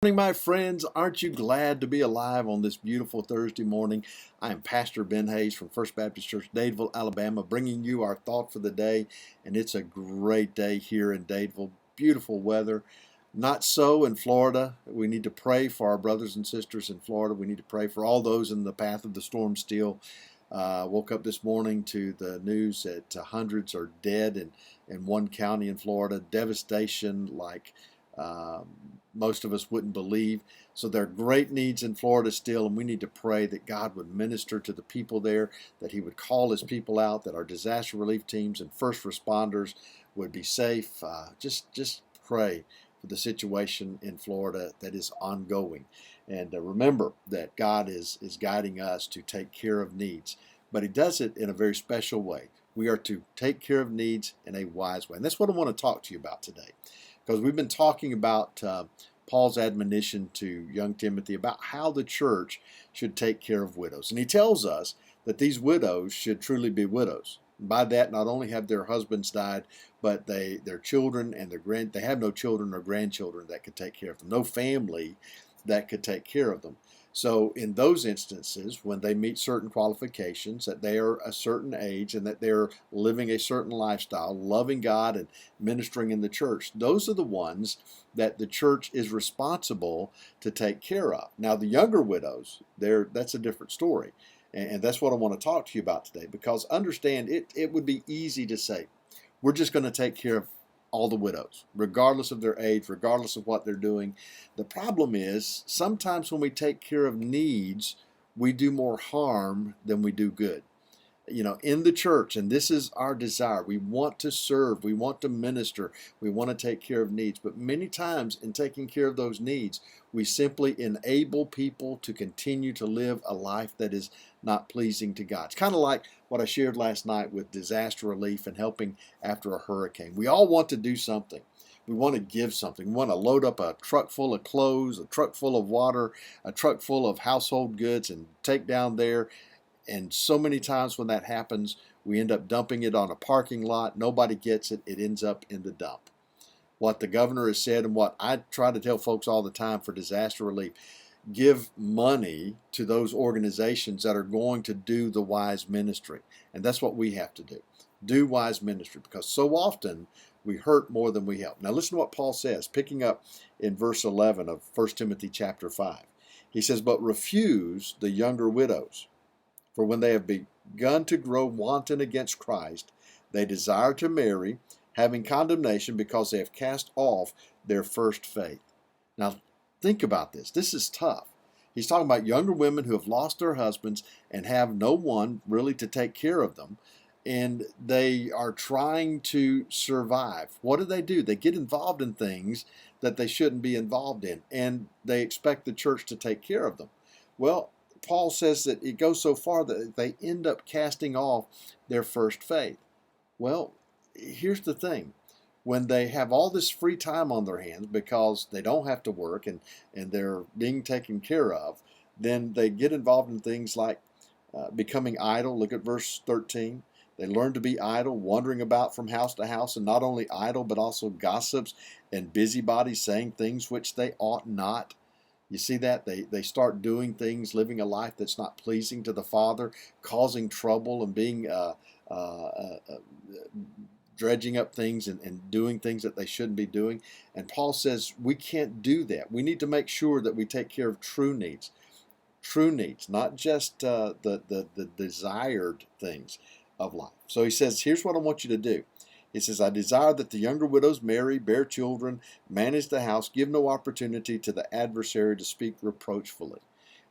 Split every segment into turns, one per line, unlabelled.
Morning, my friends. Aren't you glad to be alive on this beautiful Thursday morning? I am Pastor Ben Hayes from First Baptist Church, Dadeville, Alabama, bringing you our thought for the day. And it's a great day here in Dadeville. Beautiful weather. Not so in Florida. We need to pray for our brothers and sisters in Florida. We need to pray for all those in the path of the storm still. Woke up this morning to the news that hundreds are dead in one county in Florida. Devastation like most of us wouldn't believe. So there are great needs in Florida still, and we need to pray that God would minister to the people there, that He would call His people out, that our disaster relief teams and first responders would be safe. Just pray for the situation in Florida that is ongoing. And remember that God is guiding us to take care of needs, but He does it in a very special way. We are to take care of needs in a wise way. And that's what I want to talk to you about today, because we've been talking about Paul's admonition to young Timothy about how the church should take care of widows. And he tells us that these widows should truly be widows. And by that, not only have their husbands died, but their children and they have no children or grandchildren that could take care of them, no family that could take care of them. So in those instances, when they meet certain qualifications, that they are a certain age and that they're living a certain lifestyle, loving God and ministering in the church, those are the ones that the church is responsible to take care of. Now, the younger widows, that's a different story. And that's what I want to talk to you about today, because understand, it would be easy to say, we're just going to take care of all the widows, regardless of their age, regardless of what they're doing. The problem is, sometimes when we take care of needs, we do more harm than we do good. In the church, and this is our desire. We want to serve, we want to minister, we want to take care of needs. But many times in taking care of those needs, we simply enable people to continue to live a life that is not pleasing to God. It's kind of like what I shared last night with disaster relief and helping after a hurricane. We all want to do something. We want to give something. We want to load up a truck full of clothes, a truck full of water, a truck full of household goods, and take down there. And so many times when that happens, we end up dumping it on a parking lot. Nobody gets it. It ends up in the dump. What the governor has said, and what I try to tell folks all the time for disaster relief, give money to those organizations that are going to do the wise ministry. And that's what we have to do. Do wise ministry, because so often we hurt more than we help. Now listen to what Paul says, picking up in verse 11 of 1 Timothy chapter 5. He says, "But refuse the younger widows. For when they have begun to grow wanton against Christ, they desire to marry, having condemnation because they have cast off their first faith." Now, think about this. This is tough. He's talking about younger women who have lost their husbands and have no one really to take care of them. And they are trying to survive. What do? They get involved in things that they shouldn't be involved in, and they expect the church to take care of them. Well, Paul says that it goes so far that they end up casting off their first faith. Well, here's the thing. When they have all this free time on their hands because they don't have to work and they're being taken care of, then they get involved in things like becoming idle. Look at verse 13. They learn to be idle, wandering about from house to house, and not only idle, but also gossips and busybodies, saying things which they ought not. You see that? They start doing things, living a life that's not pleasing to the Father, causing trouble and being dredging up things and doing things that they shouldn't be doing. And Paul says we can't do that. We need to make sure that we take care of true needs, not just the desired things of life. So he says, here's what I want you to do. He says, "I desire that the younger widows marry, bear children, manage the house, give no opportunity to the adversary to speak reproachfully."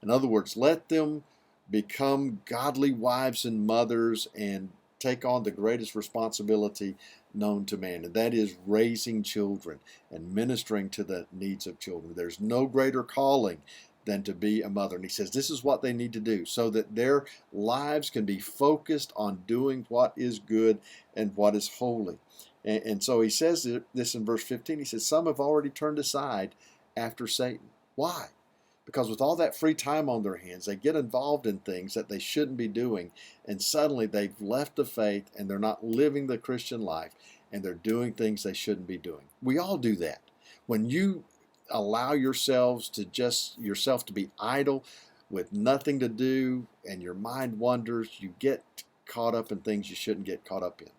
In other words, let them become godly wives and mothers and take on the greatest responsibility known to man, and that is raising children and ministering to the needs of children. There's no greater calling than to be a mother. And he says this is what they need to do so that their lives can be focused on doing what is good and what is holy. And so he says this in verse 15. He says, "Some have already turned aside after Satan." Why? Because with all that free time on their hands, they get involved in things that they shouldn't be doing, and suddenly they've left the faith and they're not living the Christian life, and they're doing things they shouldn't be doing. We all do that. When you allow yourself to be idle with nothing to do and your mind wanders, you get caught up in things you shouldn't get caught up in.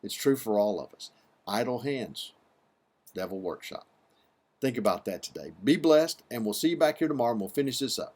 It's true for all of us. Idle hands, devil workshop. Think about that today. Be blessed, and we'll see you back here tomorrow, and we'll finish this up.